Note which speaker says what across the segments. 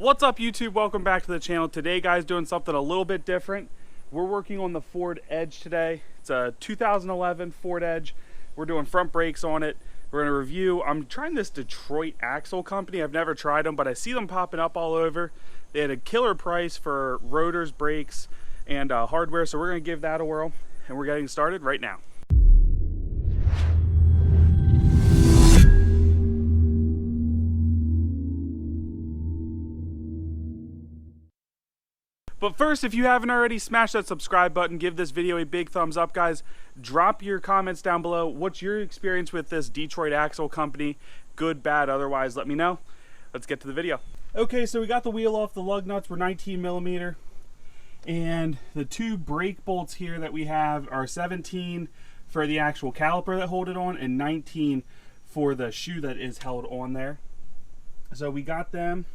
Speaker 1: What's up YouTube? Welcome back to the channel. Today guys, doing something a little bit different. We're working on the Ford Edge today. It's a 2011 Ford Edge. We're doing front brakes on it. We're going to review, I'm trying this Detroit axle company. I've never tried them, but I see them popping up all over. They had a killer price for rotors, brakes, and hardware, so we're going to give that a whirl. And we're getting started right now. But first, if you haven't already, smash that subscribe button, give this video a big thumbs up, guys. Drop your comments down below. What's your experience with this Detroit axle company? Good, bad, otherwise, let me know. Let's get to the video. Okay, so we got the wheel off. The lug nuts were 19 millimeter. And the two brake bolts here that we have are 17 for the actual caliper that hold it on and 19 for the shoe that is held on there. So we got them.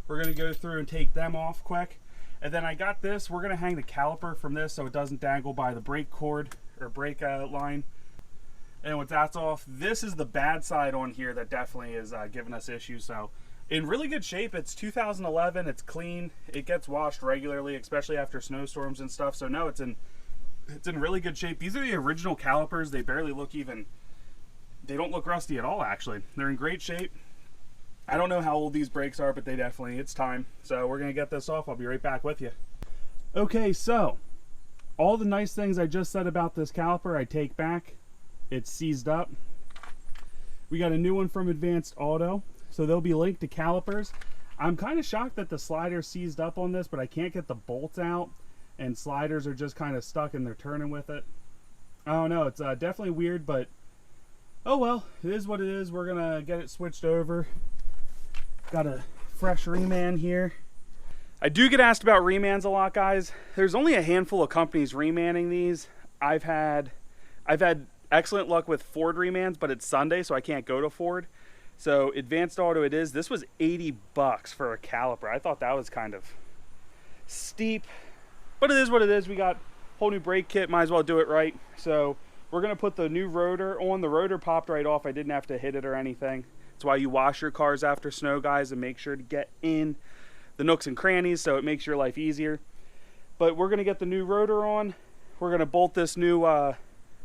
Speaker 1: We're going to go through and take them off quick. And then I got this. We're going to hang the caliper from this so it doesn't dangle by the brake cord or brake line. And once that's off, this is the bad side on here that definitely is giving us issues. So in really good shape. It's 2011. It's clean. It gets washed regularly, especially after snowstorms and stuff. So no, it's in really good shape. These are the original calipers. They barely look even, they don't look rusty at all actually. They're in great shape. I don't know how old these brakes are, but they definitely, it's time. So we're going to get this off. I'll be right back with you. Okay, so all the nice things I just said about this caliper, I take back. It's seized up. We got a new one from Advanced Auto, so they'll be linked to calipers. I'm kind of shocked that the slider's seized up on this, but I can't get the bolts out, and sliders are just kind of stuck and they're turning with it. I don't know, it's definitely weird, but oh well, it is what it is. We're going to get it switched over. Got a fresh reman here. I do get asked about remans a lot, guys. There's only a handful of companies remanning these. I've had excellent luck with Ford remans, but it's Sunday, so I can't go to Ford. So Advanced Auto it is. This was 80 bucks for a caliper. I thought that was kind of steep, but it is what it is. We got a whole new brake kit, might as well do it right. So we're gonna put the new rotor on. The rotor popped right off. I didn't have to hit it or anything. That's why you wash your cars after snow, guys, and make sure to get in the nooks and crannies so it makes your life easier. But we're going to get the new rotor on. We're going to bolt this new, we're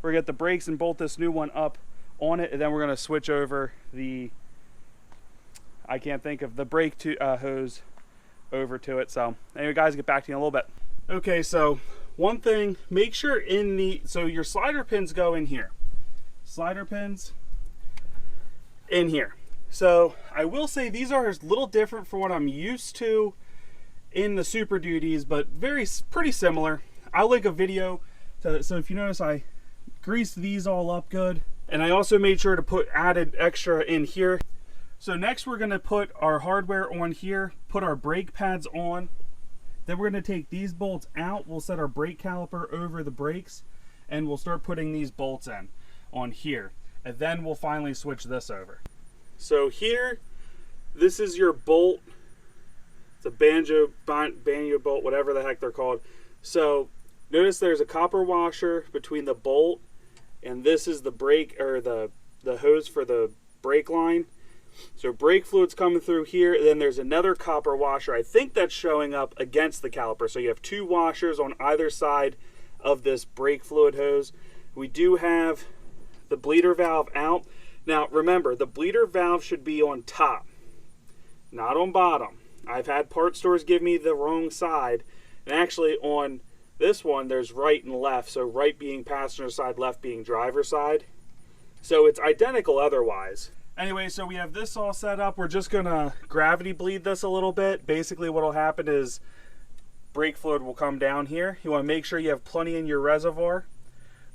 Speaker 1: going to get the brakes and bolt this new one up on it, and then we're going to switch over the, I can't think of, the brake hose over to it. So anyway, guys, get back to you in a little bit. Okay, so one thing, make sure so your slider pins go in here. Slider pins in here. So I will say these are a little different from what I'm used to in the Super Duties, but pretty similar. I'll link a video so if you notice I greased these all up good, and I also made sure to added extra in here. So next we're going to put our hardware on here, put our brake pads on, then we're going to take these bolts out. We'll set our brake caliper over the brakes, and we'll start putting these bolts in on here, and then we'll finally switch this over. So here, this is your bolt. It's a banjo bolt, whatever the heck they're called. So notice there's a copper washer between the bolt, and this is the brake, or the hose for the brake line. So brake fluid's coming through here, and then there's another copper washer. I think that's showing up against the caliper. So you have two washers on either side of this brake fluid hose. We do have the bleeder valve out. Now remember, the bleeder valve should be on top, not on bottom. I've had part stores give me the wrong side, and actually on this one there's right and left, so right being passenger side, left being driver side. So it's identical otherwise. Anyway, so we have this all set up. We're just gonna gravity bleed this a little bit. Basically what will happen is brake fluid will come down here. You want to make sure you have plenty in your reservoir.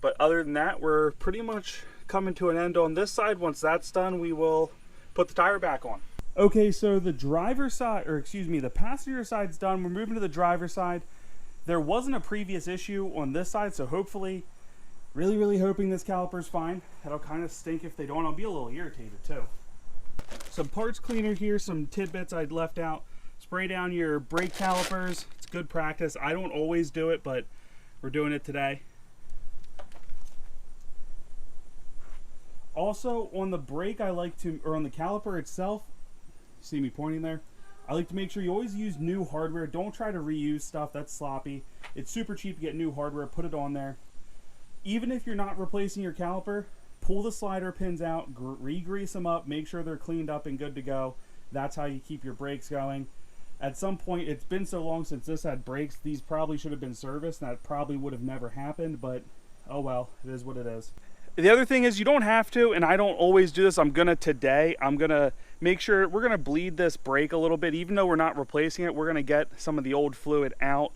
Speaker 1: But other than that, we're pretty much coming to an end on this side. Once that's done, we will put the tire back on. Okay, so the driver's side, or excuse me, the passenger side's done. We're moving to the driver's side. There wasn't a previous issue on this side, so hopefully, really hoping this caliper's fine. That'll kind of stink if they don't. I'll be a little irritated too. Some parts cleaner here, some tidbits I'd left out. Spray down your brake calipers. It's good practice. I don't always do it, but we're doing it today. Also on the brake, I like to, or on the caliper itself, see me pointing there, I like to make sure you always use new hardware. Don't try to reuse stuff. That's sloppy. It's super cheap to get new hardware, put it on there. Even if you're not replacing your caliper, pull the slider pins out, re-grease them up, make sure they're cleaned up and good to go. That's how you keep your brakes going. At some point, it's been so long since this had brakes, these probably should have been serviced, and that probably would have never happened, but oh well, it is what it is. The other thing is, you don't have to, and I don't always do this. I'm gonna make sure we're gonna bleed this brake a little bit. Even though we're not replacing it, we're gonna get some of the old fluid out.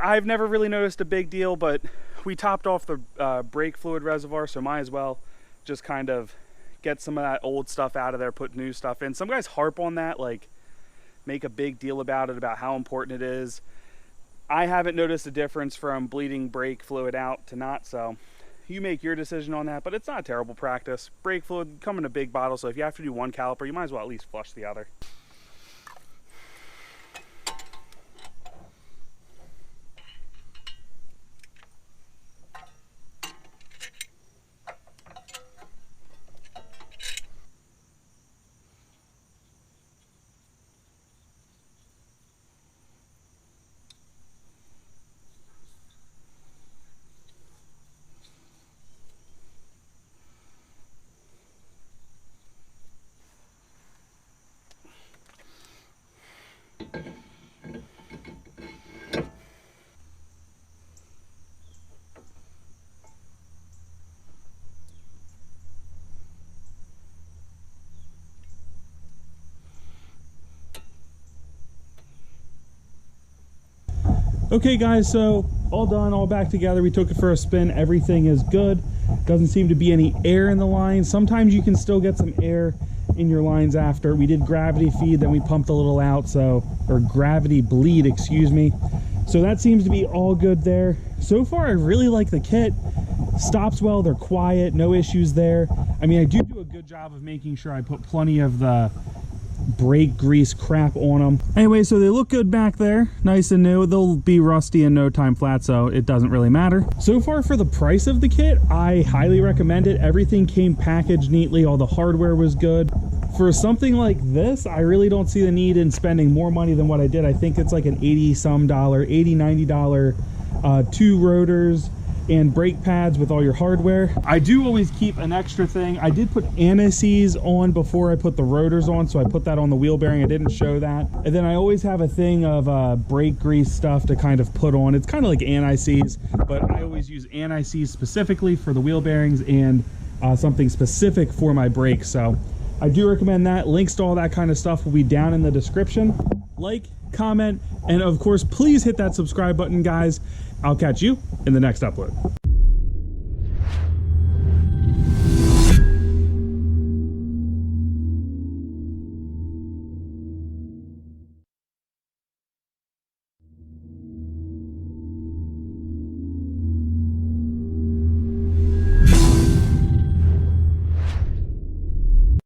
Speaker 1: I've never really noticed a big deal, but we topped off the brake fluid reservoir, so might as well just kind of get some of that old stuff out of there, put new stuff in. Some guys harp on that, like make a big deal about it, about how important it is. I haven't noticed a difference from bleeding brake fluid out to not, so you make your decision on that, but it's not terrible practice. Brake fluid come in a big bottle, so if you have to do one caliper, you might as well at least flush the other. Okay guys, so all done, all back together. We took it for a spin. Everything is good. Doesn't seem to be any air in the lines. Sometimes you can still get some air in your lines after. We did gravity feed, then we pumped a little out, or gravity bleed, excuse me. So that seems to be all good there. So far, I really like the kit. Stops well, they're quiet, no issues there. I mean, I do a good job of making sure I put plenty of the brake grease crap on them. Anyway, so they look good back there, nice and new. They'll be rusty in no time flat, so it doesn't really matter. So far, for the price of the kit, I highly recommend it. Everything came packaged neatly, all the hardware was good. For something like this, I really don't see the need in spending more money than what I did. I think it's like an $80 $90 two rotors and brake pads with all your hardware. I do always keep an extra thing. I did put anti-seize on before I put the rotors on, so I put that on the wheel bearing. I didn't show that. And then I always have a thing of brake grease stuff to kind of put on. It's kind of like anti-seize, but I always use anti-seize specifically for the wheel bearings and something specific for my brakes. So I do recommend that. Links to all that kind of stuff will be down in the description. Like, comment, and of course, please hit that subscribe button, guys. I'll catch you in the next upload.